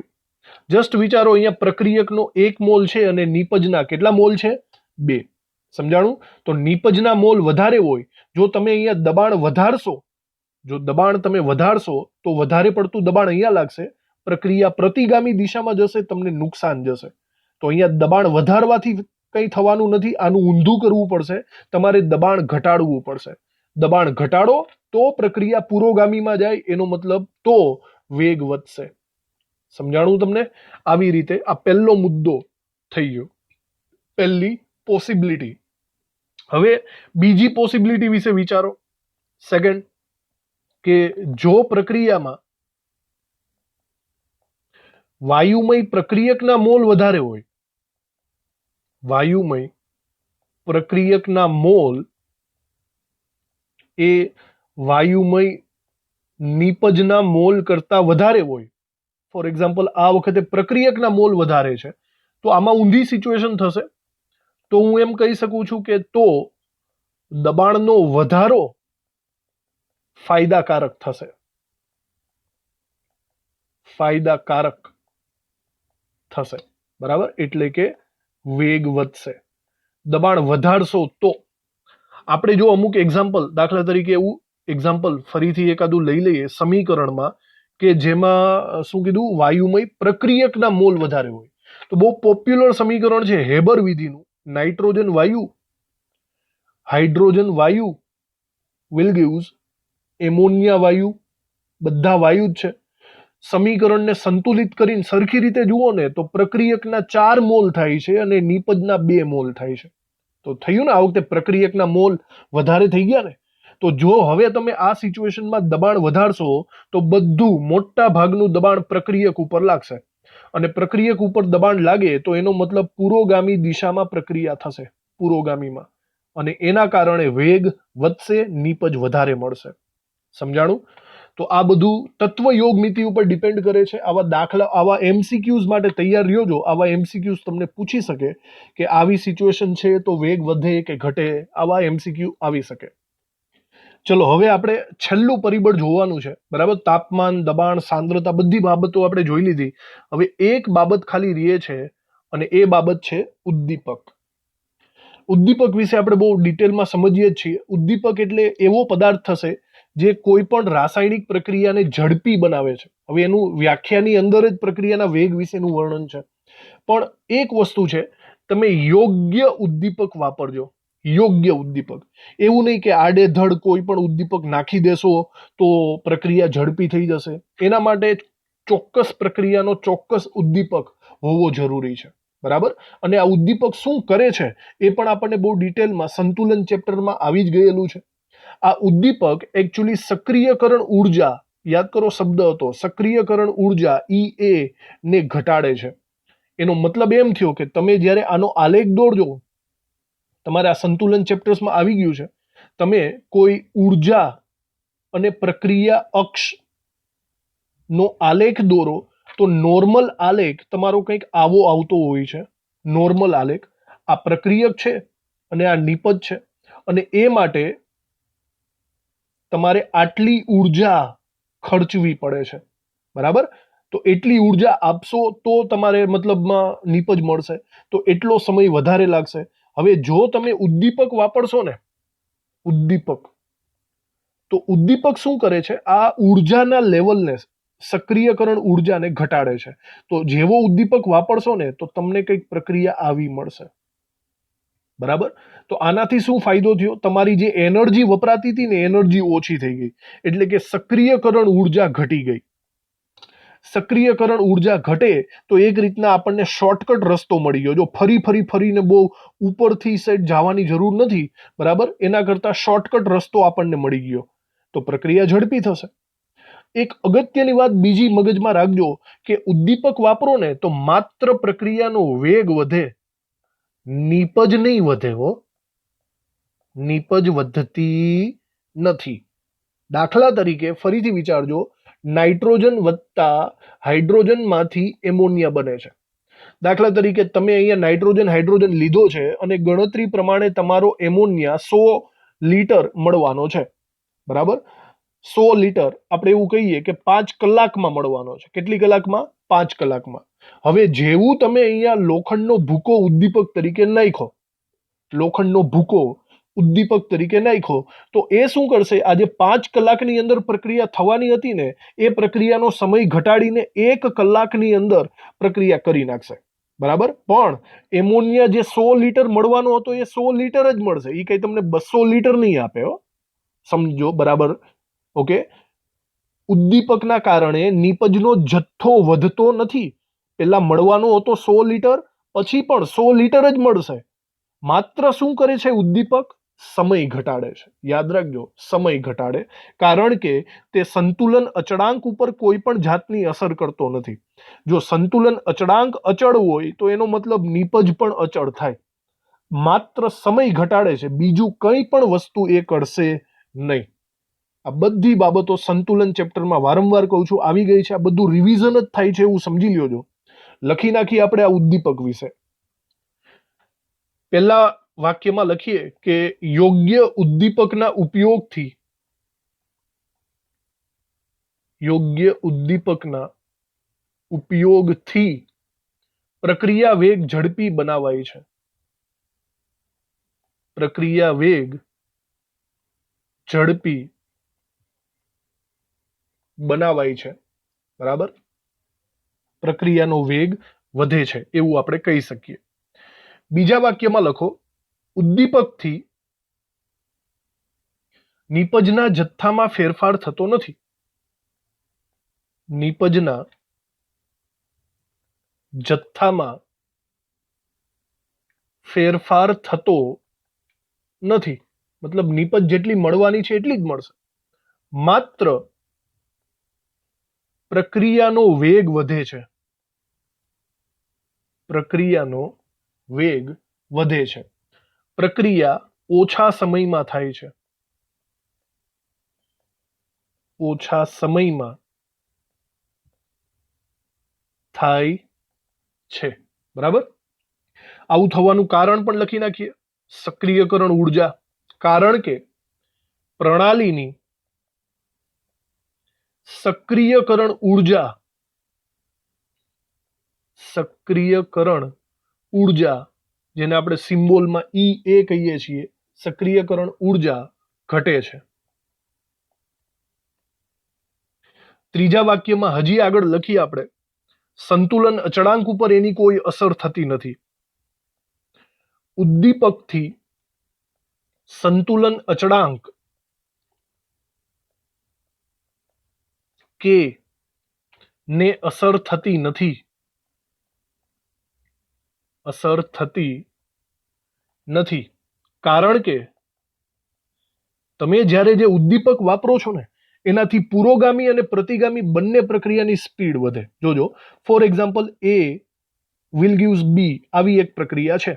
જસ્ટ વિચારો, અહીંયા પ્રક્રિયકનો 1 મોલ છે અને નિપજના કેટલા મોલ છે? 2. સમજાણું? તો નિપજના મોલ વધારે હોય, જો તમે અહીંયા દબાણ વધારશો, તો વધારે પડતું દબાણ અહીંયા લાગશે, પ્રક્રિયા પ્રતિગામી દિશામાં જશે, તમને નુકસાન જશે. તો અહીંયા દબાણ વધારવાથી કંઈ થવાનું નથી, આનું ઊંધું કરવું પડશે, તમારે દબાણ ઘટાડવું પડશે. દબાણ ઘટાડો તો પ્રક્રિયા પુરોગામીમાં જાય, એનો મતલબ તો વેગ વધશે. સમજાણું તમને? આવી રીતે આ પહેલો મુદ્દો થઈ ગયો, પહેલી પોસિબિલિટી. હવે બીજી પોસિબિલિટી વિશે વિચારો. સેકન્ડ, કે જો પ્રક્રિયામાં વાયુમય પ્રક્રિયકના મોલ વધારે હોય, વાયુમય પ્રક્રિયકના મોલ એ વાયુમય નિપજના મોલ કરતા વધારે હોય. ફોર એક્ઝામ્પલ આ વખતે પ્રક્રિયકના મોલ વધારે છે, તો આમાં ઊંધી સિચ્યુએશન થશે. તો હું એમ કહી શકું છું કે તો દબાણનો વધારો ફાયદાકારક થશે, બરાબર? એટલે કે વેગ વધશે. દબાણ વધારશો તો આપણે જો અમુક એક્ઝામ્પલ, દાખલા તરીકે એવું એક્ઝામ્પલ ફરીથી એકાદું લઈ લઈએ સમીકરણમાં કે જેમાં શું કીધું, વાયુમય પ્રક્રિયકના મોલ વધારે હોય. તો બહુ પોપ્યુલર સમીકરણ છે હેબર વિધિનું. નાઇટ્રોજન વાયુ, હાઇડ્રોજન વાયુ વિલ ગીવ્સ એમોનિયા વાયુ, બધા વાયુ જ છે. સમીકરણને સંતુલિત કરીને સરખી રીતે જુઓ ને તો પ્રક્રિયકના 4 મોલ થાય છે અને નિપજના 2 મોલ થાય છે. તો થયું ને, આ વખતે પ્રક્રિયકના મોલ વધારે થઈ ગયા ને. તો જો હવે તમે આ સિચ્યુએશનમાં દબાણ વધારશો તો બધું મોટા ભાગનું દબાણ પ્રક્રિયક ઉપર લાગશે, અને પ્રક્રિયક ઉપર દબાણ લાગે તો એનો મતલબ પુરોગામી દિશામાં પ્રક્રિયા થશે, પુરોગામીમાં, અને એના કારણે વેગ વધશે, નિપજ વધારે મળશે. સમજાણું? તો આ બધું તત્વ યોગ મિતિ ઉપર ડિપેન્ડ કરે છે. આવા દાખલા, આવા MCQs માટે તૈયાર રહ્યો. આવા MCQs તમને પૂછી શકે કે આવી સિચ્યુએશન છે તો વેગ વધે કે ઘટે, આવા MCQ આવી શકે. ચલો હવે આપણે છેલ્લું પરિબળ જોવાનું છે, બરાબર? તાપમાન, દબાણ, સાંદ્રતા, બધી બાબતો આપણે જોઈ લીધી. હવે એક બાબત ખાલી રહે છે અને એ બાબત છે ઉદ્દીપક. ઉદ્દીપક વિશે આપણે બહુ ડિટેલમાં સમજીએ જ છીએ. ઉદ્દીપક એટલે એવો પદાર્થ થશે જે કોઈ પણ રાસાયણિક પ્રક્રિયાને ઝડપી બનાવે છે. હવે એનું વ્યાખ્યાની અંદર જ પ્રક્રિયાના વેગ વિશેનું વર્ણન છે. પણ એક વસ્તુ છે, તમે યોગ્ય ઉદ્દીપક વાપરજો. યોગ્ય ઉદ્દીપક, એવું નહીં કે આડેધડ કોઈ પણ ઉદ્દીપક નાખી દેશો તો પ્રક્રિયા ઝડપી થઈ જશે. એના માટે ચોક્કસ પ્રક્રિયાનો ચોક્કસ ઉદ્દીપક હોવો જરૂરી છે. બરાબર. અને આ ઉદ્દીપક શું કરે છે એ પણ આપણને બહુ ડિટેલમાં સંતુલન ચેપ્ટરમાં આવી જ ગયેલું છે. આ ઉદ્દીપક એકચ્યુઅલી સક્રિયકરણ ઉર્જા, યાદ કરો શબ્દ હતો સક્રિયકરણ ઉર્જા EA ને ઘટાડે છે. એનો મતલબ એમ થયો કે તમે જ્યારે આનો આલેખ દોરજો, તમારે આ સંતુલન ચેપ્ટર્સમાં આવી ગયું છે, તમે કોઈ ઉર્જા અને પ્રક્રિયા અક્ષ નો આલેખ દોરો તો નોર્મલ આલેખ તમારો કંઈક આવો આવતો હોય છે. નોર્મલ આલેખ, આ પ્રક્રિયક છે અને આ નિપજ છે, અને એ માટે તમારે આટલી ઉર્જા ખર્ચવી પડે છે. બરાબર. તો એટલી ઉર્જા આપશો તો તમારે મતલબમાં નિપજ મળશે, તો એટલો સમય વધારે લાગશે. હવે જો તમે ઉદ્દીપક વાપરશો ને, ઉદ્દીપક, તો ઉદ્દીપક શું કરે છે, આ ઉર્જાના લેવલને, સક્રિયકરણ ઉર્જાને ઘટાડે છે. તો જેવો ઉદ્દીપક વાપરશો ને તો તમને કંઈક પ્રક્રિયા આવી મળશે. બરાબર. તો આનાથી શું ફાયદો થયો, તમારી જે એનર્જી વપરાતી હતી ને એનર્જી ઓછી થઈ ગઈ, એટલે કે સક્રિયકરણ ઉર્જા ઘટી ગઈ. સક્રિયકરણ ઉર્જા ઘટે તો એક રીતના આપણને શોર્ટકટ રસ્તો મળી ગયો. જો ફરીને બહુ ઉપરથી સાઈડ જવાની જરૂર નથી, બરાબર, એના કરતા શોર્ટકટ રસ્તો આપણને મળી ગયો, તો પ્રક્રિયા ઝડપી થશે. એક અગત્યની વાત બીજી મગજમાં રાખજો કે ઉદ્દીપક વાપરો ને તો માત્ર પ્રક્રિયાનો વેગ વધે, નિપજ નહીં વધે હો. નિપજ વધતી નથી. દાખલા તરીકે ફરીથી વિચારજો, નાઇટ્રોજન વત્તા હાઇડ્રોજનમાંથી એમોનિયા બને છે. દાખલા તરીકે તમે અહીંયા નાઇટ્રોજન હાઇડ્રોજન લીધો છે અને ગણતરી પ્રમાણે તમારો એમોનિયા 100 લીટર મળવાનો છે. બરાબર. 100 લીટર આપણે એવું કહીએ કે 5 કલાકમાં મળવાનો છે. કેટલી કલાકમાં? 5 કલાકમાં. હવે જેવું તમે અહીંયા લોખંડનો ભૂકો ઉદ્દીપક તરીકે નાખો, લોખંડનો ભૂકો ઉદ્દીપક તરીકે નાખો, તો એ શું કરશે, આ જે 5 કલાકની અંદર પ્રક્રિયા થવાની હતી ને એ પ્રક્રિયાનો સમય ઘટાડીને 1 કલાકની અંદર પ્રક્રિયા કરી નાખશે. બરાબર. પણ એમોનિયા જે 100 લીટર મળવાનો હતો એ 100 લીટર જ મળશે, એ કઈ તમને 200 લીટર નહીં આપે હો. સમજો. બરાબર. ઓકે. ઉદ્દીપકના કારણે નિપજનો જથ્થો વધતો નથી. પેલા મળવાનો હતો 100 લીટર, પછી પણ 100 લીટર જ મળશે. માત્ર શું કરે છે ઉદ્દીપક? સમય ઘટાડે છે. યાદ રાખજો, સમય ઘટાડે, કારણ કે તે સંતુલન અચળાંક ઉપર કોઈ પણ જાતની અસર કરતો નથી. જો સંતુલન અચળાંક અચળ હોય તો એનો મતલબ નિપજ પણ અચળ થાય. માત્ર સમય ઘટાડે છે, બીજું કંઈ પણ વસ્તુ એ કરશે નહીં. આ બધી બાબતો સંતુલન ચેપ્ટરમાં વારંવાર કહું છું આવી ગઈ છે. આ બધું રિવિઝન જ થાય છે એવું સમજી લ્યો. લખી નાખીએ આપણે આ ઉદ્દીપક વિશે. પહેલા વાક્યમાં લખીએ કે યોગ્ય ઉદ્દીપકના ઉપયોગથી, યોગ્ય ઉદ્દીપકના ઉપયોગથી પ્રક્રિયા વેગ ઝડપી બનાવાય છે. પ્રક્રિયા વેગ ઝડપી બનાવાય છે. બરાબર. પ્રક્રિયાનો વેગ વધે છે એવું આપણે કહી શકીએ. બીજા વાક્યમાં લખો, ઉદ્દીપકથી નિપજના જથ્થામાં ફેરફાર થતો નથી. નિપજના જથ્થામાં ફેરફાર થતો નથી. મતલબ નિપજ જેટલી મળવાની છે એટલી જ મળશે. માત્ર પ્રક્રિયાનો વેગ વધે છે. પ્રક્રિયાનો વેગ વધે છે. પ્રક્રિયા ઓછા સમયમાં થાય છે. ઓછા સમયમાં થાય છે. બરાબર. આવું થવાનું કારણ પણ લખી નાખીએ. સક્રિયકરણ ઉર્જા, કારણ કે પ્રણાલીની સક્રિયકરણ ઉર્જા જેને આપણે સિમ્બોલમાં E કહીએ છીએ, સક્રિયકરણ ઉર્જા ઘટે છે. ત્રીજા વાક્યમાં હજી આગળ લખીએ આપણે, સંતુલન અચળાંક ઉપર એની કોઈ અસર થતી નથી. ઉદ્દીપકથી સંતુલન અચળાંક કે ને અસર થતી નથી. અસર થતી નથી કારણ કે તમે જ્યારે જે ઉદ્દીપક વાપરો છો ને એનાથી પુરોગામી અને પ્રતિગામી બંને પ્રક્રિયાની સ્પીડ વધે. જોજો, for example A will gives B આવી એક પ્રક્રિયા છે.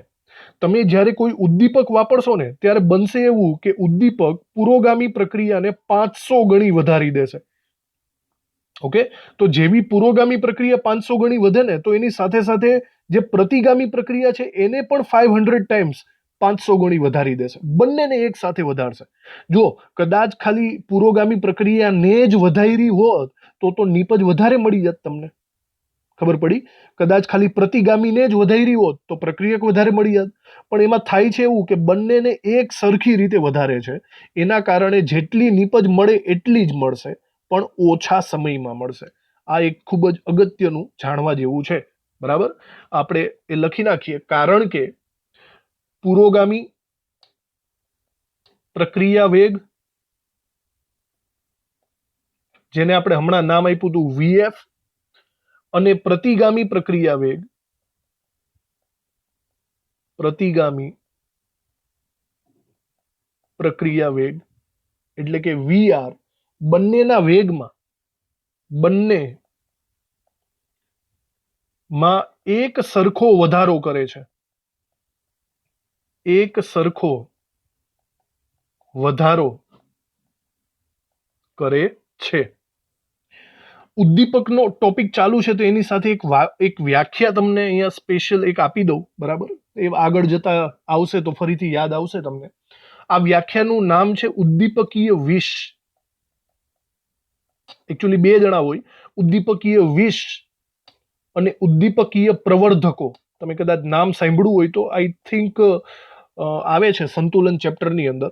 તમે જ્યારે કોઈ ઉદ્દીપક વાપરશો ને ત્યારે બનશે એવું કે ઉદ્દીપક પુરોગામી પ્રક્રિયાને 500 ગણી વધારી દેશે. ઓકે, તો જેવી પુરોગામી પ્રક્રિયા 500 ગણી વધે ને તો એની સાથે સાથે જે પ્રતિગામી પ્રક્રિયા છે એને પણ 500 ટાઈમ્સ 500 ગણી વધારી દેશે. બંનેને એક સાથે વધારશે. જો કદાચ ખાલી પુરોગામી પ્રક્રિયાને જ વધારી હોત તો નીપજ વધારે મળી જાત. તમને ખબર પડી? કદાચ ખાલી પ્રતિગામીને જ વધારી હોત તો પ્રક્રિયક વધારે મળી જાત. પણ એમાં થાય છે એવું કે બંનેને એક સરખી રીતે વધારે છે. એના કારણે જેટલી નીપજ મળે એટલી જ મળશે, પણ ઓછા સમયમાં મળશે. આ એક ખૂબ જ અગત્યનું જાણવા જેવું છે. બરાબર, આપણે એ લખી નાખીએ. કારણ કે પુરોગામી પ્રક્રિયા વેગ, જેને આપણે હમણાં નામ આપ્યું હતું VF, અને પ્રતિગામી પ્રક્રિયા વેગ, પ્રતિગામી પ્રક્રિયા વેગ એટલે કે VR, બંનેના વેગમાં એક સરખો વધારો કરે છે. એક સરખો વધારો કરે છે. ઉદ્દીપકનો ટોપિક ચાલુ છે તો એની સાથે એક વ્યાખ્યા તમને અહીંયા સ્પેશિયલ એક આપી દઉં. બરાબર, એ આગળ જતા આવશે તો ફરીથી યાદ આવશે તમને. આ વ્યાખ્યાનું નામ છે ઉદ્દીપકીય વિષ. એકચ્યુઅલી બે જણા હોય, ઉદ્દીપકીય વિષ અને ઉદ્દીપકીય પ્રવર્ધકો. તમે કદાચ નામ સાંભળ્યું હોય તો આઈ થિંક આવે છે સંતુલન ચેપ્ટરની અંદર.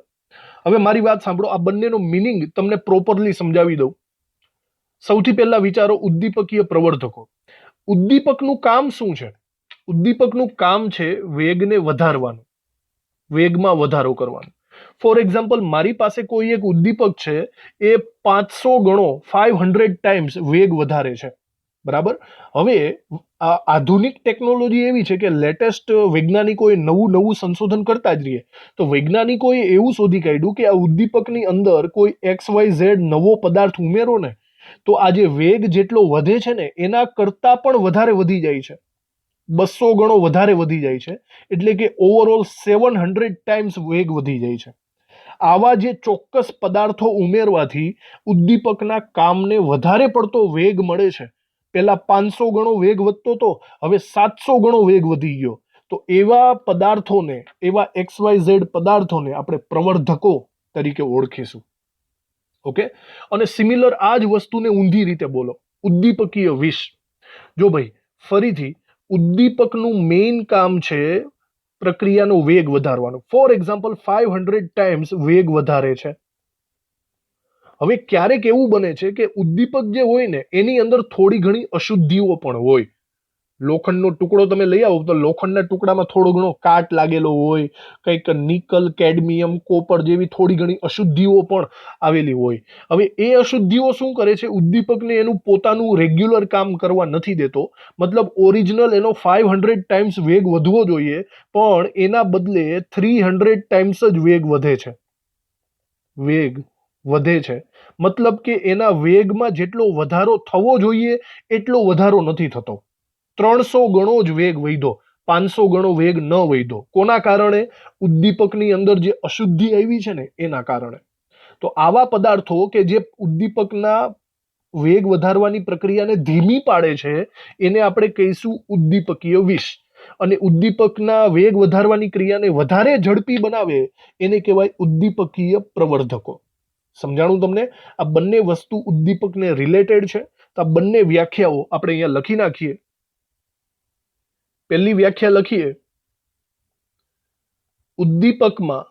હવે મારી વાત સાંભળો, આ બંનેનો મિનિંગ તમને પ્રોપરલી સમજાવી દઉં. સૌથી પહેલા વિચારો ઉદ્દીપકીય પ્રવર્ધકો. ઉદ્દીપકનું કામ શું છે? ઉદ્દીપકનું કામ છે વેગને વધારવાનું, વેગમાં વધારો કરવાનો. ફોર એક્ઝામ્પલ, મારી પાસે કોઈ એક ઉદ્દીપક છે, એ 500 ગણો 500 ટાઈમ્સ વેગ વધારે છે. બરાબર, હવે આધુનિક ટેકનોલોજી એવી છે કે લેટેસ્ટ વૈજ્ઞાનિકોએ નવું સંશોધન કરતા જ રહીએ. તો વૈજ્ઞાનિકોએ એવું શોધી કાઢ્યું કે આ ઉદ્દીપકની અંદર કોઈ XYZ નવો પદાર્થ ઉમેરો ને તો આ જે વેગ જેટલો વધે છે ને એના કરતા પણ વધારે વધી જાય છે. 200 ગણો વધારે વધી જાય છે. એટલે કે ઓવરઓલ 700 ટાઈમ્સ વેગ વધી જાય છે. આવા જે ચોક્કસ પદાર્થો ઉમેરવાથી ઉદ્દીપકના કામને વધારે પડતો વેગ મળે છે. પહેલા 500 ગણો વેગ વધતો હતો, હવે 700 ગણો વેગ વધી ગયો. તો એવા પદાર્થોને, એવા XYZ પદાર્થોને આપણે પ્રવર્ધકો તરીકે ઓળખીશું. ઓકે, અને સિમિલર આ જ વસ્તુને ઊંધી રીતે બોલો, ઉદ્દીપકીય વિષ. જો ભાઈ, ફરીથી ઉદ્દીપકનું મેઇન કામ છે પ્રક્રિયાનો વેગ વધારવાનો. ફોર એક્ઝામ્પલ 500 ટાઈમ્સ વેગ વધારે છે. હવે ક્યારેક એવું બને છે કે ઉદ્દીપક જે હોય ને એની અંદર થોડી ઘણી અશુદ્ધિઓ પણ હોય. લોખંડનો ટુકડો તમે લઈ આવો તો લોખંડના ટુકડામાં થોડો ઘણો કાટ લાગેલો હોય, કંઈક નિકલ, કેડમિયમ, કોપર જેવી થોડી ઘણી અશુદ્ધિઓ પણ આવેલી હોય. હવે એ અશુદ્ધિઓ શું કરે છે? ઉદ્દીપકને એનું પોતાનું રેગ્યુલર કામ કરવા નથી દેતો. મતલબ ઓરિજિનલ એનો 500 ટાઈમ્સ વેગ વધવો જોઈએ, પણ એના બદલે 300 ટાઈમ્સ જ વેગ વધે છે. વેગ વધે છે મતલબ કે એના વેગમાં જેટલો વધારો થવો જોઈએ એટલો વધારો નથી થતો. 300 ગણો જ વેગ વધ્યો, 500 ગણો વેગ ન વધ્યો. કોના કારણે? ઉદ્દીપકની અંદર જે અશુદ્ધિ આવી છે ને એના કારણે. તો આવા પદાર્થો કે જે ઉદ્દીપકના વેગ વધારવાની પ્રક્રિયાને ધીમી પાડે છે એને આપણે કહીશું ઉદ્દીપકીય વિષ. અને ઉદ્દીપકના વેગ વધારવાની ક્રિયાને વધારે ઝડપી બનાવે એને કહેવાય ઉદ્દીપકીય પ્રવર્ધકો. સમજાણું તમને? આ બંને વસ્તુ ઉદ્દીપકને રિલેટેડ છે. તો આ બંને વ્યાખ્યાઓ આપણે અહીંયા લખી નાખીએ. પહેલી વ્યાખ્યા લખીએ ઉદ્દીપકમાં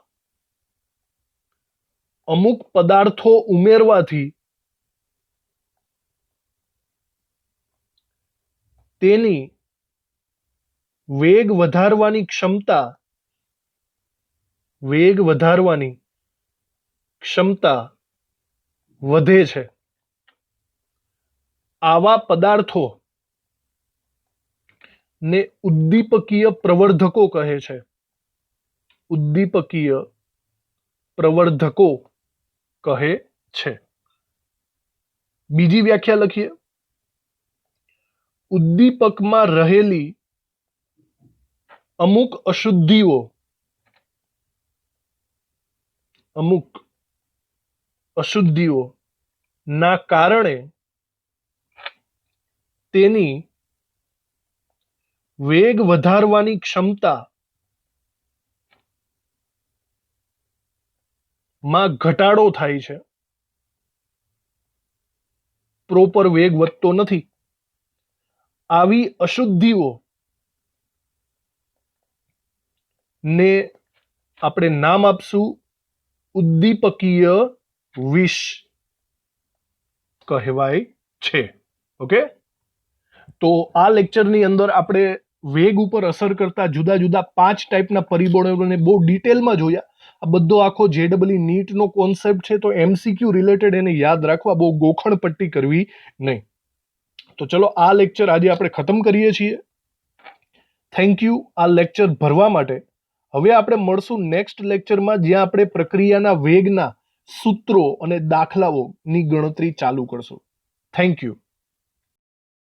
અમુક પદાર્થો ઉમેરવાથી તેની વેગ વધારવાની ક્ષમતા વધે છે. આવા પદાર્થો ને ઉદ્દીપકીય પ્રવર્ધકો કહે છે. ઉદ્દીપકીય પ્રવર્ધકો કહે છે. બીજી વ્યાખ્યા લખીએ. ઉદ્દીપકમાં રહેલી અમુક અશુદ્ધિઓ ના કારણે તેની વેગ વધારવાની ક્ષમતા માં ઘટાડો થાય છે. પ્રોપર વેગ વધતો નથી. આવી અશુદ્ધિઓ ને આપણે નામ આપશું ઉદ્દીપકીય વિષ કહેવાય છે. ઓકે, તો આ લેક્ચરની અંદર આપણે વેગ ઉપર અસર કરતા જુદા જુદા 5 ટાઈપના પરિબળોને બહુ ડિટેલમાં જોયા. આ બધો આખો JEE નીટનો કોન્સેપ્ટ છે, તો MCQ રિલેટેડ એને યાદ રાખવા, બહુ ગોખણ પટ્ટી કરવી નહીં. તો ચલો આ લેક્ચર આજે આપણે ખતમ કરીએ છીએ. થેન્ક યુ આ લેક્ચર ભરવા માટે. હવે આપણે મળશું નેક્સ્ટ લેક્ચરમાં, જ્યાં આપણે પ્રક્રિયાના વેગના સૂત્રો અને દાખલાઓની ગણતરી ચાલુ કરશું. Thank you.